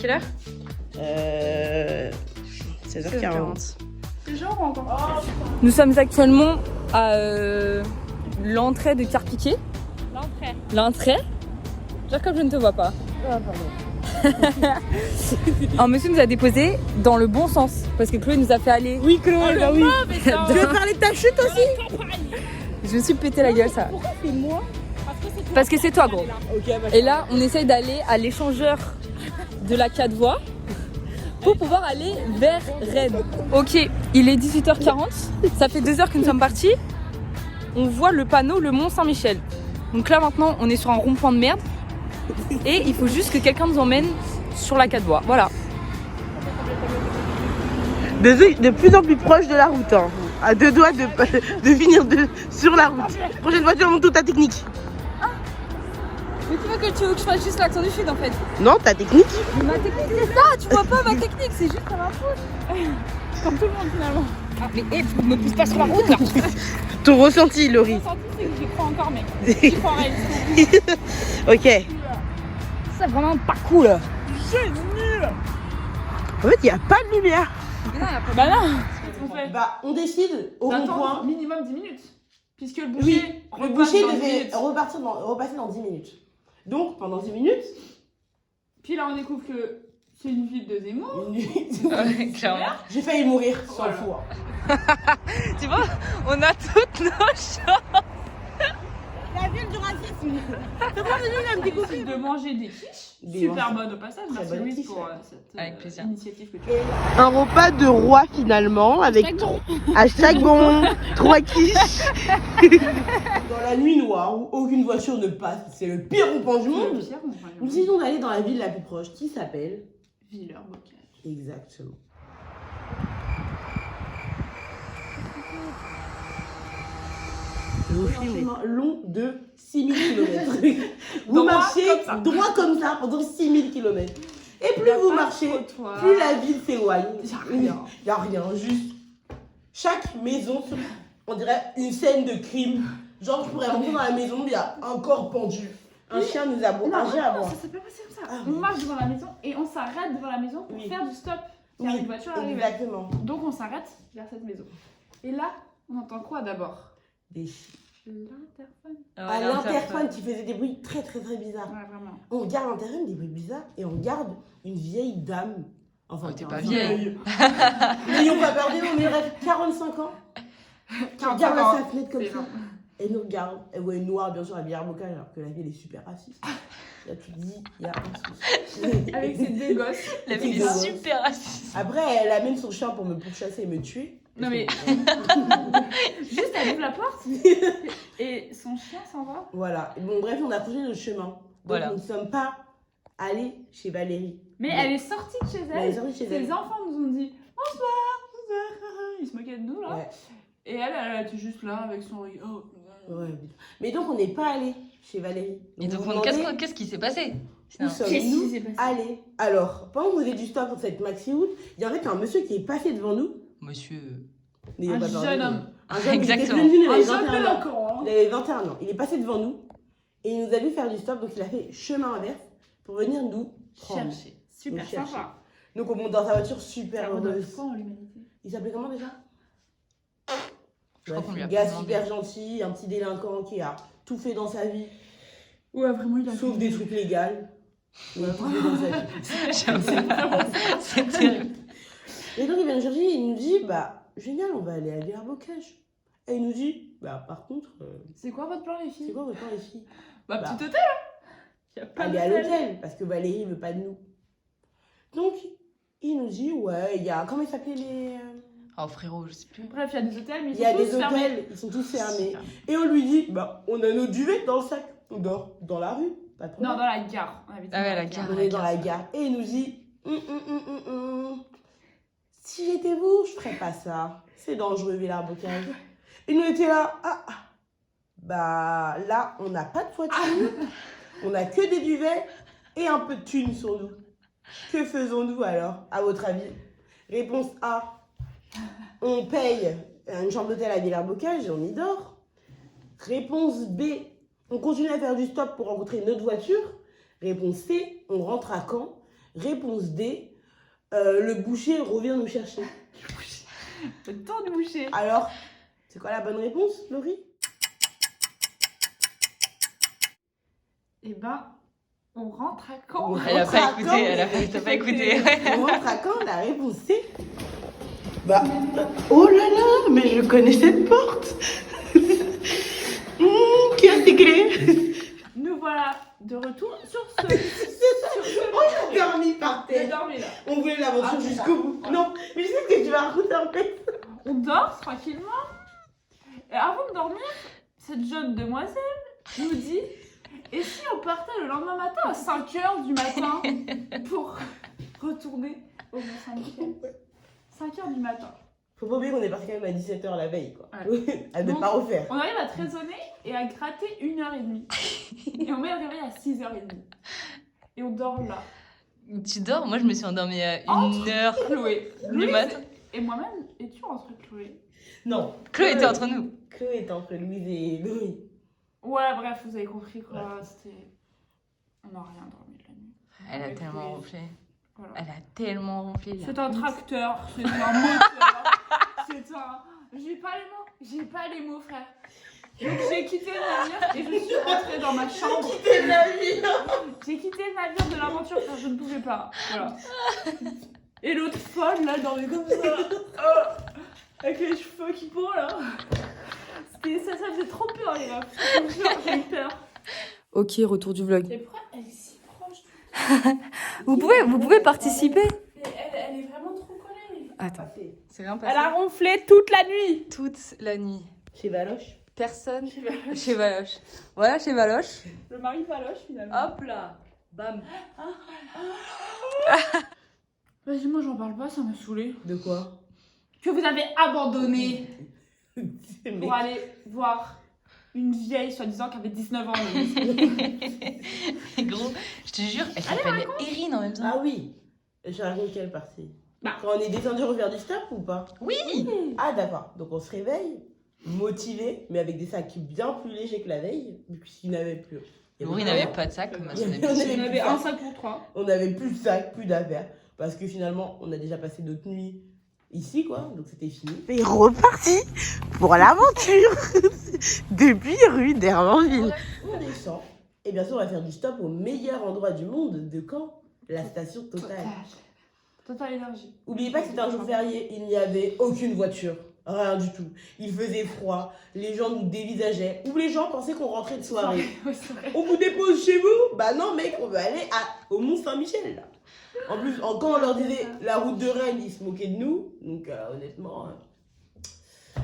quelle heure 16h40. C'est genre encore. Nous sommes actuellement à l'entrée de Carpiquet. L'entrée. Genre comme je ne te vois pas. Ah, pardon. Un monsieur nous a déposé dans le bon sens parce que Chloé nous a fait aller. Oui, Chloé, bah oui. Tu veux parler de ta chute aussi? Je me suis pété la gueule, ça. Pourquoi c'est moi? Parce que c'est toi, gros. Ok, bah, Et là, on essaye d'aller à l'échangeur de la 4 voies pour pouvoir aller vers Rennes. Ok, il est 18h40. Ça fait 2 heures que nous sommes partis. On voit le panneau Le Mont Saint-Michel. Donc là, maintenant, on est sur un rond-point de merde. Et il faut juste que quelqu'un nous emmène sur la 4 voies. Voilà. de plus en plus proche de la route. Hein. À 2 doigts de finir sur la route. Prochaine voiture, monte toute ta technique. Mais tu veux que je fasse juste l'accent du sud en fait? Non, ta technique. Mais ma technique c'est ça, tu vois pas ma technique, c'est juste à ma pousse. Comme tout le monde finalement. Ah, mais tu me pousses pas sur la route là. Ton ressenti, Laurie. Mon ressenti, c'est que j'y crois encore, mec. J'y crois en réalité. Ok. C'est vraiment pas cool. C'est nul. En fait, il n'y a pas de lumière. Mais non, y a pas de... Bah non. Qu'est-ce qu'on fait? Bah, on décide au D'attendre rond-point. minimum 10 minutes. Puisque le Oui, boucher le repasse boucher dans 10 devait minutes. repasser dans 10 minutes. Donc, pendant 10 minutes, Puis là, on découvre que c'est une ville de Zemmour. Ouais, clairement. j'ai failli mourir sans Voilà. foi. Tu vois, on a toutes nos choses. La ville du racisme. C'est de manger des quiches. Des Super manches. bonne au passage. Très Merci bonne Louise quiche, pour ouais. cette Avec plaisir. initiative que tu as. Un repas de roi finalement, avec hashtag bon, 3 quiches. Dans la nuit noire où aucune voiture ne passe, c'est le pire rond-point du monde. Nous décidons d'aller dans la ville la plus proche qui s'appelle Villers-Bocage. exactement. Un chemin long de 6000 km. Vous Droit marchez comme ça. droit comme ça pendant 6000 km. Et plus Y a vous pas de marchez, trottoir. plus la ville s'éloigne. Y a rien. Y a rien, juste chaque maison, on dirait une scène de crime. Genre, je pourrais rentrer dans la maison, il y a un corps pendu. Un chien nous aboie. Non, Un chien non, aboie. ça s'est pas passé comme ça. Ah, On oui. marche devant la maison et on s'arrête devant la maison pour Oui. faire du stop. Car Oui, une voiture arrivait. exactement. Donc on s'arrête vers cette maison. Et là, on entend quoi d'abord? Des L'interphone. à l'interphone qui faisait des bruits très très très bizarres. Ouais, vraiment. On regarde l'interphone, des bruits bizarres, et on regarde une vieille dame. Enfin, Oh, t'es pas 45 vieille. ans. N'ayons pas peur, on dirait 45 ans. Qui regarde à sa fenêtre comme C'est ça. long. Elle nous regarde. Elle voit une noire, bien sûr, à Villers-Bocage, alors que la ville est super raciste. Là, tu te dis, il y a un souci. Avec ses deux gosses. La ville ville est est super super raciste. Après, elle amène son chien pour me pourchasser et me tuer. Non, mais- Juste elle ouvre la porte et son chien s'en va. Voilà. Bon, bref, on a pris le chemin. Donc, Voilà. nous ne sommes pas allés chez Valérie. Mais elle est sortie de chez Elle est elle. sortie de chez Ses elle. enfants nous ont dit bonsoir, bonsoir. Ils se moquaient de nous là. Ouais. Et elle était juste là avec son. Ouais. Mais donc, on n'est pas allés chez Valérie. Et donc, vous vous demandez qu'est-ce qui s'est passé? où Qu'est-ce qui sommes-nous s'est passé? allés. Alors, pendant que vous êtes du stop pour cette maxi-route, il y a en fait un monsieur qui est passé devant nous. Monsieur. N'ayez Un pas peur de jeune nous. homme. Un jeune Exactement. Il était Un avait jeune 21 ans. délinquant. Hein. Il avait 21 ans. Il est passé devant nous et il nous a vu faire du stop. Donc, il a fait chemin inverse pour venir nous prendre. Chercher. Super Nous chercher. sympa. Donc, on monte dans sa voiture Ça super redonne heureuse. foi en l'humanité. Il s'appelait comment déjà? Je crois qu'on lui a un gars pas demandé. super gentil, un petit délinquant qui a tout fait dans sa vie, Ouais, vraiment, il a sauf fait- des trucs légaux. Il a tout fait dans sa vie. C'est terrible. Et donc il vient nous chercher, il nous dit, bah génial, on va aller à Villers-Bocage. Et il nous dit, bah par contre, C'est quoi votre plan, les c'est filles? quoi votre temps les filles? Bah, Bah. petit hôtel, hein. Y a pas Aller à d'hôtel. l'hôtel, parce que Valérie veut pas de nous. Donc il nous dit, ouais, il y a, comment ils s'appelaient les... Oh frérot, je sais plus. Bref, il y a des hôtels, mais Il y a ils des sont tous fermés. hôtels, ils sont tous fermés. Et on lui dit, bah on a nos duvets dans le sac, on dort dans la rue, pas de problème. Non, dans la gare. On habite Ah ouais, dans la gare. On est dans la gare. Et il nous dit si j'étais vous, je ferais pas ça. C'est dangereux, Villers-Bocage. Et nous étions là. Bah là, on n'a pas de voiture. On n'a que des duvets et un peu de thunes sur nous. Que faisons-nous alors, à votre avis? Réponse A. On paye une chambre d'hôtel à Villers-Bocage et on y dort. Réponse B. On continue à faire du stop pour rencontrer une autre voiture. Réponse C, on rentre à Caen, Réponse D, le boucher revient nous chercher. Le temps de boucher. Alors, c'est quoi la bonne réponse, Laurie? Eh ben, on rentre à quand? Elle a rentre pas à écouté, quand t'as pas écouté. On rentre à quand? La réponse C. Bah, oh là là, mais je connais cette porte. Qui a ses clés? Nous voilà de retour sur ce... On a dormi par J'ai terre. dormi là. On voulait l'aventure Ah, jusqu'au bout. Non, mais je sais ce que tu vas raconter en fait. On dort tranquillement. Et avant de dormir, cette jeune demoiselle nous dit: et si on partait le lendemain matin à 5h du matin pour retourner au Mont-Saint-Michel? 5h du matin. Faut pas oublier qu'on est parti quand même à 17h la veille, quoi. Ouais. À ne Donc, pas refaire. On arrive à te raisonner et à gratter 1h30. Et on met le réveil à 6h30. Et on dort là. Tu dors? Moi, je me suis endormie à Entre 1h Chloé. du Louise matin. et moi-même étions entre Chloé. Non. Chloé était entre nous. Chloé était entre Louise et Laurie. Ouais, bref, vous avez compris quoi. C'était. On n'a rien dormi de la nuit. Elle a Avec tellement Louise. ronflé. Voilà. Elle a tellement ronflé. là. C'est un tracteur, c'est un moteur, c'est un. J'ai pas les mots, frère. Donc j'ai quitté le navire et je suis rentrée dans ma chambre. Quitté le navire. J'ai quitté le navire de l'aventure car je ne pouvais pas. Voilà. Et l'autre folle là, dormait comme ça. Avec les cheveux qui pourrent là. Ça faisait trop peur les gars. Je vous jure, j'ai eu peur. Ok, retour du vlog. Et pourquoi elle est si proche? Vous pouvez participer. Elle est vraiment trop collée. Attends, c'est rien Elle a ronflé toute la nuit. toute la nuit. Chez Valoche. Personne chez Valoche. Voilà, chez Valoche. Le mari Paloche finalement. Hop là, bam. Vas-y, moi j'en parle pas, ça m'a saoulée. De quoi? Que vous avez abandonné Mais- pour aller voir une vieille soi-disant qui avait 19 ans. Gros, je te jure, elle s'appelle Erin en même temps. Ah oui. Je raconte quelle partie? Bah. Quand on est descendu refaire du stop ou pas? Oui. Ah d'accord. Donc on se réveille, motivé, mais avec des sacs bien plus légers que la veille, puisqu'il n'avait plus. Laurie n'avait pas de sac comme à son Il y habitude. avait- On avait un sac pour 3. On n'avait plus de sacs, plus d'affaires, parce que finalement, on a déjà passé notre nuit ici, quoi, donc c'était fini. Et reparti pour l'aventure depuis rue d'Hermanville. On descend, et bien sûr, on va faire du stop au meilleur endroit du monde de Caen, la station Total. Total énergie. Oubliez pas que c'était un jour férié, il n'y avait aucune voiture, rien du tout. Il faisait froid, les gens nous dévisageaient, ou les gens pensaient qu'on rentrait de soirée. Ouais, c'est vrai. On vous dépose chez vous? Bah non mec, on veut aller au Mont-Saint-Michel là. En plus, quand on leur disait la route de Rennes, ils se moquaient de nous. Donc honnêtement,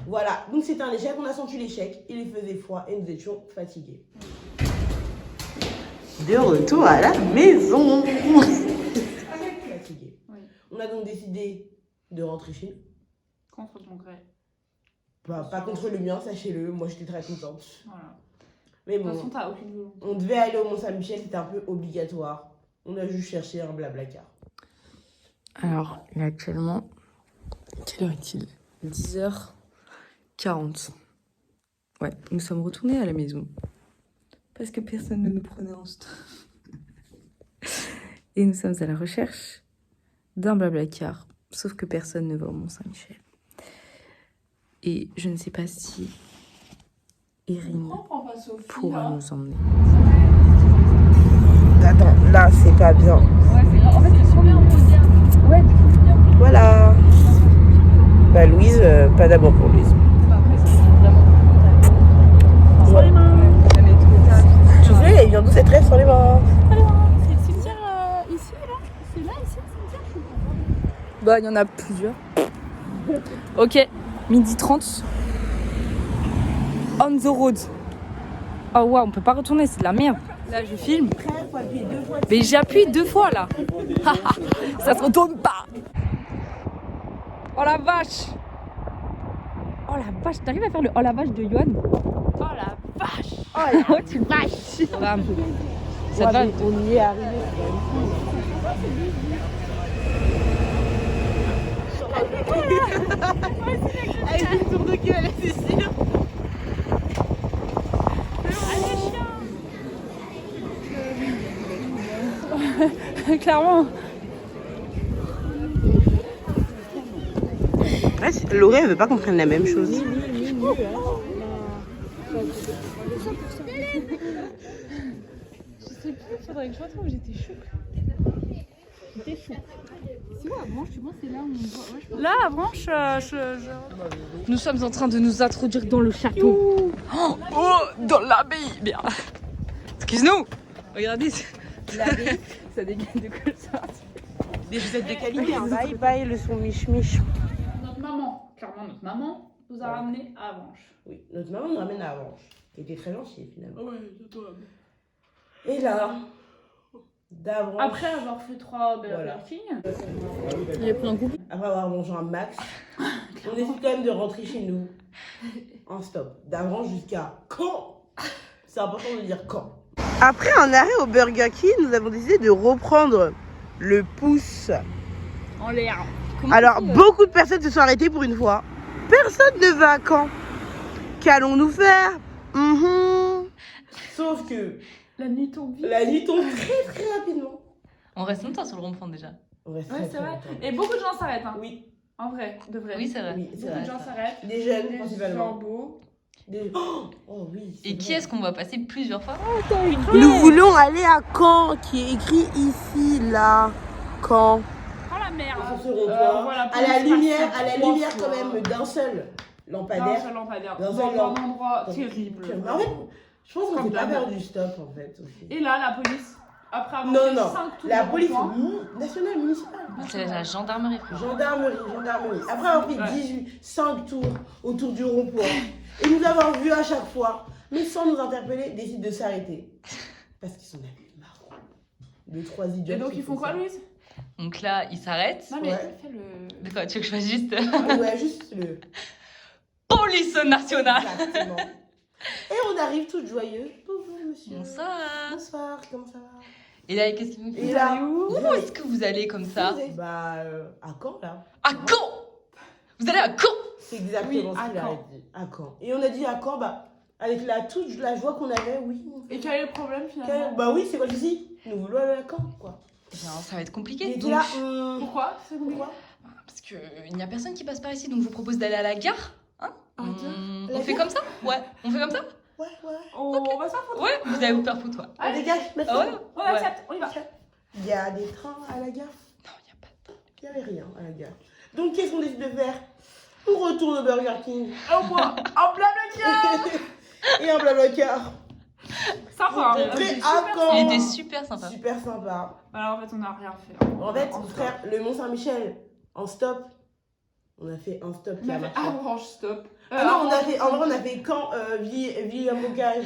voilà. Donc c'était un échec, on a senti l'échec. Il faisait froid et nous étions fatigués. De retour à la maison. Fatigués. Oui. On a donc décidé de rentrer chez nous. Contre ton gré. Pas contre le mien, sachez-le. Moi j'étais très contente. Voilà. Mais De toute bon, façon, t'as aucune volonté. on devait aller au Mont-Saint-Michel, c'était un peu obligatoire. On a juste cherché un blablacar. Alors, il est actuellement. Quelle heure est-il? 10h40. Ouais, nous sommes retournés à la maison. Parce que personne ne nous prenait en stop. Et nous sommes à la recherche d'un blablacar. Sauf que personne ne va au Mont-Saint-Michel. Et je ne sais pas si Erin Pourquoi on prend pas Sophie pourra là nous emmener. Attends, là c'est pas bien. Ouais, c'est en fait, c'est trop bien en dire. Ouais, Voilà. Bah Louise, pas d'abord pour Louise. après, c'est vraiment Ouais. les mains. Tu sais, il vient d'où cette rêve sur les mains? C'est le cimetière ici, là? C'est là, ici, le cimetière? Bah, il y en a plusieurs. Ok, 12h30. On the road. Oh ouais, on peut pas retourner, c'est de la merde. Là, je filme. Mais j'appuie 2 fois là. Ça se retourne pas. Oh la vache. Oh la vache, t'arrives à faire le oh la vache de Yohan? Oh la vache! Oh la tu vache. Ça te va? On y est arrivé. Avec une tour de queue, c'est sûr. Clairement, fait, Laurie, elle veut pas qu'on prenne la même chose. Je sais plus, faudrait que je retrouve, j'étais chou. J'étais chou. C'est où la branche? Tu vois, c'est là où on voit. Ouais, je pense. Là, la branche, Nous sommes en train de nous introduire dans le château. Oh, dans l'abbaye. Bien. Excuse-nous. Regardez, ça dégaine de quoi ça. Mais vous êtes de qualité. Bye bye le son mich-mich. Notre maman, clairement notre maman, nous a ramenés à Avranches. Oui, notre maman nous ramène à Avranches. Qui était très gentille finalement. Ouais, adorable. Et là, d'Avranches. Après avoir fait 3 Burger Voilà. King, Il y a plein de goût. Après avoir mangé un max, on décide quand même de rentrer chez nous en stop. D'Avranches jusqu'à quand? C'est important de dire quand. Après un arrêt au Burger King, nous avons décidé de reprendre le pouce. en l'air. Alors, beaucoup de personnes se sont arrêtées pour une fois. Personne ne va à Caen. Qu'allons-nous faire? Sauf que La nuit tombe vite. la nuit tombe très très rapidement. On reste longtemps sur le rond-point déjà. On reste Ouais, très, c'est très vrai. longtemps. Et beaucoup de gens s'arrêtent. Hein. Oui, En vrai, de vrai. Oui, c'est vrai. oui, c'est Beaucoup vrai. de gens s'arrêtent. Des jeunes Des principalement. gens beaux. Oh oui. Et qui est-ce qu'on va passer plusieurs fois? Nous voulons aller à Caen, qui est écrit ici, là. Caen. Oh la merde. Sur ce rond-point, voilà, à la police lumière, passée à la 3 lumière fois. quand même d'un seul Dans un lampadaire. seul lampadaire. Dans Dans un lamp- un endroit Donc, terrible. Mais en fait, je pense qu'on Comme s'est pas d'hab. perdu du stop en fait aussi. Et là, la police, après avoir Non, fait non, 5 tours la de police rond-point, nationale, municipale. C'est la gendarmerie, frère. Gendarmerie. Après avoir fait Ouais. 5 tours autour du rond-point et nous avoir vus à chaque fois, mais sans nous interpeller, décident de s'arrêter. Parce qu'ils sont marrants. Les 3 idiots. Et donc, qui ils font quoi, ça. Louise? Donc là, il s'arrête. Non, mais Ouais. fais le. De quoi, tu veux que je fasse juste Ouais, juste le. Police nationale? Exactement. Et on arrive toutes joyeuses. Bonjour monsieur. Bonsoir. Bonsoir, comment ça va? Et là, qu'est-ce que vous Et faites? là, Où est-ce que vous allez comme ça? Bah, à Caen là. À Caen? Vous allez à Caen? C'est exactement Oui, ce à qu'il a Caen. dit. À Caen. Et on a dit à Caen, bah, avec toute la joie qu'on avait, oui. Et quel est le problème finalement? Bah oui, c'est quoi je dis? Nous voulons aller à Caen, quoi. Bien, ça va être Il compliqué. était Donc... là, Pourquoi? C'est compliqué. pourquoi? Parce qu'il n'y a personne qui passe par ici, donc je vous propose d'aller à la gare. Hein? À la gare? On La fait gare comme ça? Ouais, on fait comme ça? Ouais. On va se faire foutre. Ouais, vous allez vous faire foutre, toi. On dégage Ah maintenant. ouais? On Ouais. accepte, on y va. Il y a des trains à la gare. Non, il n'y a pas de temps. Il n'y avait rien à la gare. Donc, qu'est-ce qu'on décide de faire? On retourne au Burger King. Au point, en plein bloc. Et un blablacar. Sympa. On Hein. très C'était à super Caen. Il sympa. était super sympa. Super sympa. Alors en fait, on n'a rien fait. En fait, frère, le Mont-Saint-Michel, en stop, on a fait un stop qui On a a fait marché. Avranches, stop. Ah non, en vrai, on a fait Caen, Villers-Bocage.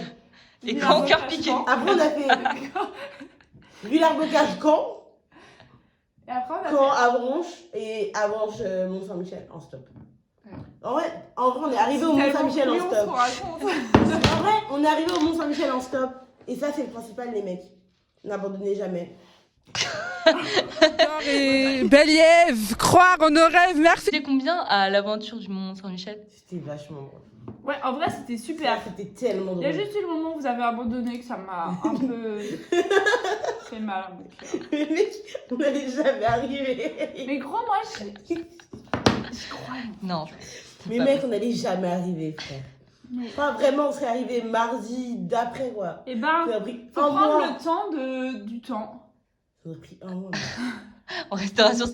Et quand cœur piqué. Après, on a fait Villers-Bocage, Caen, Et après, on a Caen, fait. Avranches et Avranches, Mont-Saint-Michel en stop. Ouais. En vrai, on est arrivé au Mont-Saint-Michel en stop. En vrai, on est arrivé au Mont-Saint-Michel en stop. Et ça, c'est le principal, les mecs. N'abandonnez jamais. Et Beliève, croire en nos rêves, merci. C'était combien à l'aventure du Mont Saint-Michel? C'était vachement drôle. Ouais, en vrai, c'était super. C'était tellement Il y a drôle. juste eu le moment où vous avez abandonné que ça m'a un peu fait mal à mon cœur. Mais mec, on n'allait jamais arriver. Mais gros, moi, j'y crois. Non. Mais mec, on n'allait jamais arriver, frère. Mais- Enfin, vraiment, on serait arrivé mardi d'après, quoi. Et ben, Ça a pris faut un prendre mois. le temps du temps. Ça a pris un mois. On restera sur